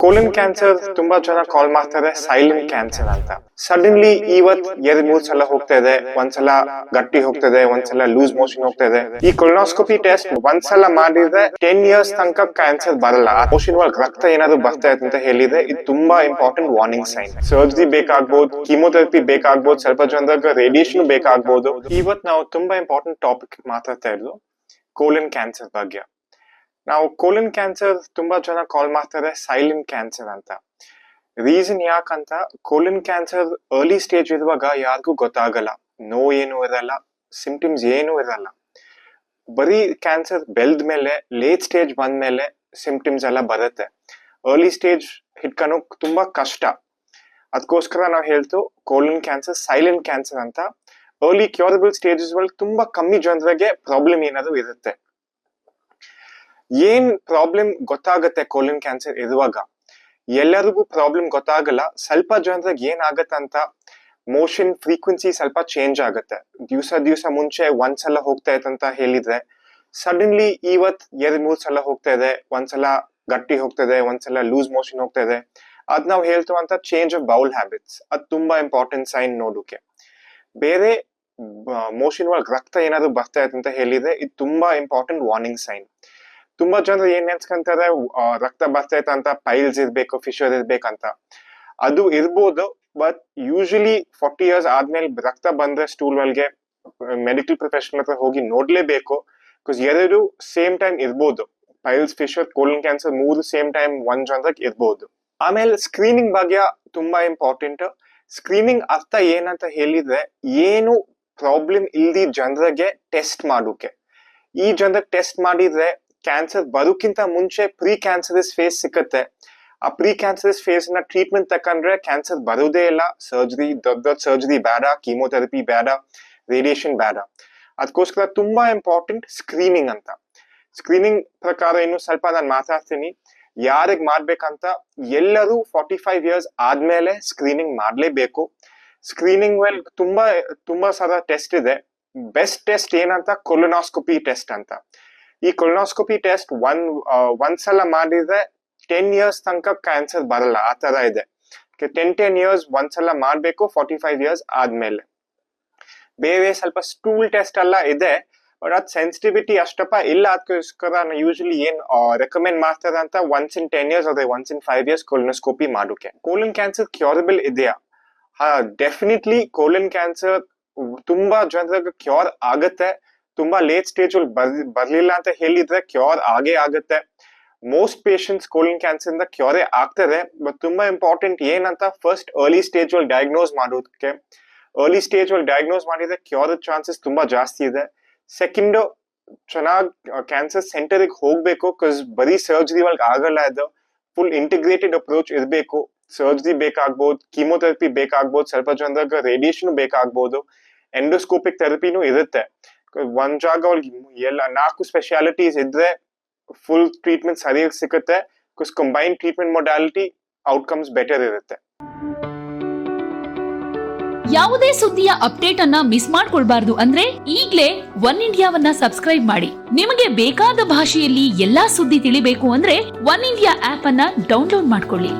Colon cancer ತುಂಬಾ ಜನ ಕಾಲ್ ಮಾಡ್ತಾರೆ ಸೈಲೆಂಟ್ ಕ್ಯಾನ್ಸರ್ ಅಂತ. ಸಡನ್ಲಿ ಇವತ್ 2-3 ಸಲ ಹೋಗ್ತಾ ಇದೆ, ಒಂದ್ಸಲ ಗಟ್ಟಿ ಹೋಗ್ತದೆ, ಒಂದ್ಸಲ ಲೂಸ್ ಮೋಷನ್ ಹೋಗ್ತಾ ಇದೆ. ಈ ಕೊಲೊನಾಸ್ಕೋಪಿ ಟೆಸ್ಟ್ ಒಂದ್ಸಲ ಮಾಡಿದ್ರೆ 10 years ತನಕ ಕ್ಯಾನ್ಸರ್ ಬರಲ್ಲ. ಮೋಷನ್ ಒಳಗೆ ರಕ್ತ ಏನಾದ್ರು ಬರ್ತಾ ಇದೆ ಅಂತ ಹೇಳಿದ್ರೆ ಇದು ತುಂಬಾ ಇಂಪಾರ್ಟೆಂಟ್ ವಾರ್ನಿಂಗ್ ಸೈನ್. ಸರ್ಜರಿ ಬೇಕಾಗ್ಬೋದು, ಕೀಮೋಥೆರಪಿ ಬೇಕಾಗ್ಬೋದು, ಸ್ವಲ್ಪ ಜನದಾಗ ರೇಡಿಯೇಷನ್ ಬೇಕಾಗ್ಬೋದು. ಇವತ್ ನಾವು ತುಂಬಾ ಇಂಪಾರ್ಟೆಂಟ್ ಟಾಪಿಕ್ ಮಾತಾಡ್ತಾ ಇದ್ರು ಕೋಲನ್ ಕ್ಯಾನ್ಸರ್ ಬಗ್ಗೆ. ನಾವು ಕೋಲನ್ ಕ್ಯಾನ್ಸರ್ ತುಂಬಾ ಜನ ಕಾಲ್ ಮಾಡ್ತಾರೆ ಸೈಲೆಂಟ್ ಕ್ಯಾನ್ಸರ್ ಅಂತ. ರೀಸನ್ ಯಾಕಂತ, ಕೋಲನ್ ಕ್ಯಾನ್ಸರ್ ಅರ್ಲಿ ಸ್ಟೇಜ್ ಇರುವಾಗ ಯಾರಿಗೂ ಗೊತ್ತಾಗಲ್ಲ, ನೋವು ಏನು ಇರಲ್ಲ, ಸಿಂಪ್ಟಮ್ಸ್ ಏನು ಇರಲ್ಲ. ಬರೀ ಕ್ಯಾನ್ಸರ್ ಬೆಳೆದ ಮೇಲೆ ಲೇಟ್ ಸ್ಟೇಜ್ ಬಂದ್ಮೇಲೆ ಸಿಂಪ್ಟಮ್ಸ್ ಎಲ್ಲ ಬರುತ್ತೆ. ಅರ್ಲಿ ಸ್ಟೇಜ್ ಹಿಡ್ಕೊಳಕ್ ತುಂಬಾ ಕಷ್ಟ. ಅದಕ್ಕೋಸ್ಕರ ನಾವು ಹೇಳ್ತು ಕೋಲನ್ ಕ್ಯಾನ್ಸರ್ ಸೈಲೆಂಟ್ ಕ್ಯಾನ್ಸರ್ ಅಂತ. ಅರ್ಲಿ ಕ್ಯೂರಬಲ್ ಸ್ಟೇಜಸ್ ಒಳಗೆ ತುಂಬಾ ಕಮ್ಮಿ ಜನರಿಗೆ ಪ್ರಾಬ್ಲಮ್ ಏನಾದ್ರು ಇರುತ್ತೆ. ಏನ್ ಪ್ರಾಬ್ಲಮ್ ಗೊತ್ತಾಗತ್ತೆ ಕೋಲನ್ ಕ್ಯಾನ್ಸರ್ ಇರುವಾಗ? ಎಲ್ಲರಿಗೂ ಪ್ರಾಬ್ಲಮ್ ಗೊತ್ತಾಗಲ್ಲ. ಸ್ವಲ್ಪ ಜನರಿಗೆ ಏನಾಗತ್ತಂತ, ಮೋಷನ್ ಫ್ರೀಕ್ವೆನ್ಸಿ ಸ್ವಲ್ಪ ಚೇಂಜ್ ಆಗತ್ತೆ. ದಿವಸ ಮುಂಚೆ ಒಂದ್ಸಲ ಹೋಗ್ತಾ ಇತ್ತಂತ ಹೇಳಿದ್ರೆ ಸಡನ್ಲಿ ಇವತ್ 2-3 ಸಲ ಹೋಗ್ತಾ ಇದೆ, ಒಂದ್ಸಲ ಗಟ್ಟಿ ಹೋಗ್ತದೆ, ಒಂದ್ಸಲ ಲೂಸ್ ಮೋಷನ್ ಹೋಗ್ತಾ ಇದೆ. ಅದ್ ನಾವು ಹೇಳ್ತೀವಿ ಅಂತ ಚೇಂಜ್ ಆಫ್ ಬೌಲ್ ಹ್ಯಾಬಿಟ್ಸ್. ಅದ್ ತುಂಬಾ ಇಂಪಾರ್ಟೆಂಟ್ ಸೈನ್ ನೋಡೋಕೆ. ಬೇರೆ ಮೋಷನ್ ಒಳಗೆ ರಕ್ತ ಏನಾದ್ರು ಬರ್ತಾ ಇದೆ ಅಂತ ಹೇಳಿದ್ರೆ ಇದು ತುಂಬಾ ಇಂಪಾರ್ಟೆಂಟ್ ವಾರ್ನಿಂಗ್ ಸೈನ್. ತುಂಬಾ ಜನರು ಏನ್ ನೆನ್ಸ್ಕೊಂತಾರೆ, ರಕ್ತ ಬರ್ತಾ ಇತ್ತ ಅಂತ ಪೈಲ್ಸ್ ಇರ್ಬೇಕು, ಫಿಶರ್ ಇರ್ಬೇಕಂತ. ಅದು ಇರ್ಬೋದು, ಬಟ್ ಯೂಶಲಿ 40 years ಆದ್ಮೇಲೆ ರಕ್ತ ಬಂದ್ರೆ ಸ್ಟೂಲ್ ಒಳಗೆ ಮೆಡಿಕಲ್ ಪ್ರೊಫೆಷನಲ್ ಹತ್ರ ಹೋಗಿ ನೋಡ್ಲೇಬೇಕು. ಬಿಕಾಸ್ ಎರಡು ಸೇಮ್ ಟೈಮ್ ಇರ್ಬೋದು. Piles, Fisher, colon cancer 3 same time ಒಂದ್ ಜನರಿಗೆ ಇರ್ಬೋದು. ಆಮೇಲೆ ಸ್ಕ್ರೀನಿಂಗ್ ಬಗ್ಗೆ ತುಂಬಾ ಇಂಪಾರ್ಟೆಂಟ್. ಸ್ಕ್ರೀನಿಂಗ್ ಅರ್ಥ ಏನಂತ ಹೇಳಿದ್ರೆ, ಏನು ಪ್ರಾಬ್ಲಮ್ ಇಲ್ದಿ ಜನರಿಗೆ ಟೆಸ್ಟ್ ಮಾಡೋಕೆ. ಈ ಜನರಿಗೆ ಟೆಸ್ಟ್ ಮಾಡಿದ್ರೆ ಕ್ಯಾನ್ಸರ್ ಬರೋಕ್ಕಿಂತ ಮುಂಚೆ ಪ್ರೀ ಕ್ಯಾನ್ಸರಸ್ ಫೇಸ್ ಸಿಕ್ಕತ್ತೆ. ಆ ಪ್ರೀ ಕ್ಯಾನ್ಸರಸ್ ಫೇಸ್ ನ ಟ್ರೀಟ್ಮೆಂಟ್ ತಕೊಂಡ್ರೆ ಕ್ಯಾನ್ಸರ್ ಬರೋದೇ ಇಲ್ಲ. ಸರ್ಜರಿ, ದೊಡ್ಡ ಸರ್ಜರಿ ಬೇಡ, ಕೀಮೋಥೆರಪಿ ಬೇಡ, ರೇಡಿಯೇಷನ್ ಬೇಡ. ಅದಕ್ಕೋಸ್ಕರ ತುಂಬಾ ಇಂಪಾರ್ಟೆಂಟ್ ಸ್ಕ್ರೀನಿಂಗ್ ಅಂತ. ಸ್ಕ್ರೀನಿಂಗ್ ಪ್ರಕಾರ ಇನ್ನು ಸ್ವಲ್ಪ ನಾನು ಮಾತಾಡ್ತೀನಿ. ಯಾರಿಗ್ ಮಾಡ್ಬೇಕಂತ, ಎಲ್ಲರೂ 45 years ಆದ್ಮೇಲೆ ಸ್ಕ್ರೀನಿಂಗ್ ಮಾಡ್ಲೇಬೇಕು. ಸ್ಕ್ರೀನಿಂಗ್ ವೆಲ್ ತುಂಬಾ ಸಾರ ಟೆಸ್ಟ್ ಇದೆ. ಬೆಸ್ಟ್ ಟೆಸ್ಟ್ ಏನಂತ, ಕೊಲೊನಾಸ್ಕೋಪಿ ಟೆಸ್ಟ್ ಅಂತ. ಈ ಕೊಲೊನಾಸ್ಕೋಪಿ ಟೆಸ್ಟ್ ಒಂದ್ಸಲ ಮಾಡಿದ್ರೆ 10 years ತನಕ ಕ್ಯಾನ್ಸರ್ ಬರಲ್ಲ. ಆ ತರ ಇದೆ. 10 years ಒಂದ್ಸಲ ಮಾಡ್ಬೇಕು 45 years ಆದ್ಮೇಲೆ. ಬೇರೆ ಸ್ವಲ್ಪ ಸ್ಟೂಲ್ ಟೆಸ್ಟ್ ಎಲ್ಲ ಇದೆ, ಬಟ್ ಅದ್ ಸೆನ್ಸಿಟಿವಿಟಿ ಅಷ್ಟಪ್ಪ ಇಲ್ಲ. ಅದಕ್ಕೋಸ್ಕರ ಯೂಶಲಿ ಏನ್ ರೆಕಮೆಂಡ್ ಮಾಡ್ತಾರೆ ಅಂತ, once in 10 years ಅದೇ once in 5 years ಕೊಲೊನೋಸ್ಕೋಪಿ ಮಾಡೋಕೆ. ಕೋಲನ್ ಕ್ಯಾನ್ಸರ್ ಕ್ಯೂರಬಲ್ ಇದೆಯಾ? ಡೆಫಿನೆಟ್ಲಿ ಕೋಲನ್ ಕ್ಯಾನ್ಸರ್ ತುಂಬಾ ಜನರಿಗೆ ಕ್ಯೂರ್ ಆಗತ್ತೆ. ತುಂಬಾ ಲೇಟ್ ಸ್ಟೇಜ್ ಅಲ್ಲಿ ಬರ್ಲಿಲ್ಲ ಅಂತ ಹೇಳಿದ್ರೆ ಕ್ಯೂರ್ ಆಗತ್ತೆ. ಮೋಸ್ಟ್ ಪೇಷಂಟ್ಸ್ ಕೋಲನ್ ಕ್ಯಾನ್ಸರ್ ಇಂದ ಕ್ಯೂರೇ ಆಗ್ತದೆ. ಬಟ್ ತುಂಬಾ ಇಂಪಾರ್ಟೆಂಟ್ ಏನಂತ, ಫಸ್ಟ್ ಅರ್ಲಿ ಸ್ಟೇಜ್ ಅಲ್ಲಿ ಡಯಾಗ್ನೋಸ್ ಮಾಡೋದಕ್ಕೆ. ಅರ್ಲಿ ಸ್ಟೇಜ್ ಅಲ್ಲಿ ಡಯಾಗ್ನೋಸ್ ಮಾಡಿದ್ರೆ ಕ್ಯೂರ್ ಚಾನ್ಸಸ್ ತುಂಬಾ ಜಾಸ್ತಿ ಇದೆ. ಸೆಕೆಂಡ್, ಚೆನ್ನಾಗಿ ಕ್ಯಾನ್ಸರ್ ಸೆಂಟರ್ಗೆ ಹೋಗ್ಬೇಕು. ಬಿಕಾಸ್ ಬರೀ ಸರ್ಜರಿ ಒಳಗೆ ಆಗಲ್ಲ. ಅದು ಫುಲ್ ಇಂಟಿಗ್ರೇಟೆಡ್ ಅಪ್ರೋಚ್ ಇರಬೇಕು. ಸರ್ಜರಿ ಬೇಕಾಗ್ಬೋದು, ಕೀಮೋಥೆರಪಿ ಬೇಕಾಗ್ಬೋದು, ಸ್ವಲ್ಪ ಜನದಾಗ ರೇಡಿಯೇಷನ್ ಬೇಕಾಗ್ಬೋದು, ಎಂಡೋಸ್ಕೋಪಿಕ್ ಥೆರಪಿನೂ ಇರುತ್ತೆ. ಒಂದ್ ಜಾಗ ಒಳಗೆ ಎಲ್ಲ 4 ಸ್ಪೆಷಾಲಿಟೀಸ್ ಇದ್ರೆ ಫುಲ್ ಟ್ರೀಟ್ಮೆಂಟ್ ಸರಿಯಾಗಿ ಸಿಗುತ್ತೆ. Because combine treatment modality outcomes better ಇರುತ್ತೆ. ಯಾವುದೇ ಸುದ್ದಿಯ ಅಪ್ಡೇಟ್ ಅನ್ನ ಮಿಸ್ ಮಾಡ್ಕೊಳ್ಬಾರ್ದು ಅಂದ್ರೆ ಈಗ್ಲೇ ಒನ್ ಇಂಡಿಯಾವನ್ನ ಸಬ್ಸ್ಕ್ರೈಬ್ ಮಾಡಿ. ನಿಮಗೆ ಬೇಕಾದ ಭಾಷೆಯಲ್ಲಿ ಎಲ್ಲಾ ಸುದ್ದಿ ತಿಳಿಬೇಕು ಅಂದ್ರೆ ಒನ್ ಇಂಡಿಯಾ ಆಪ್ ಅನ್ನ ಡೌನ್ಲೋಡ್ ಮಾಡ್ಕೊಳ್ಳಿ.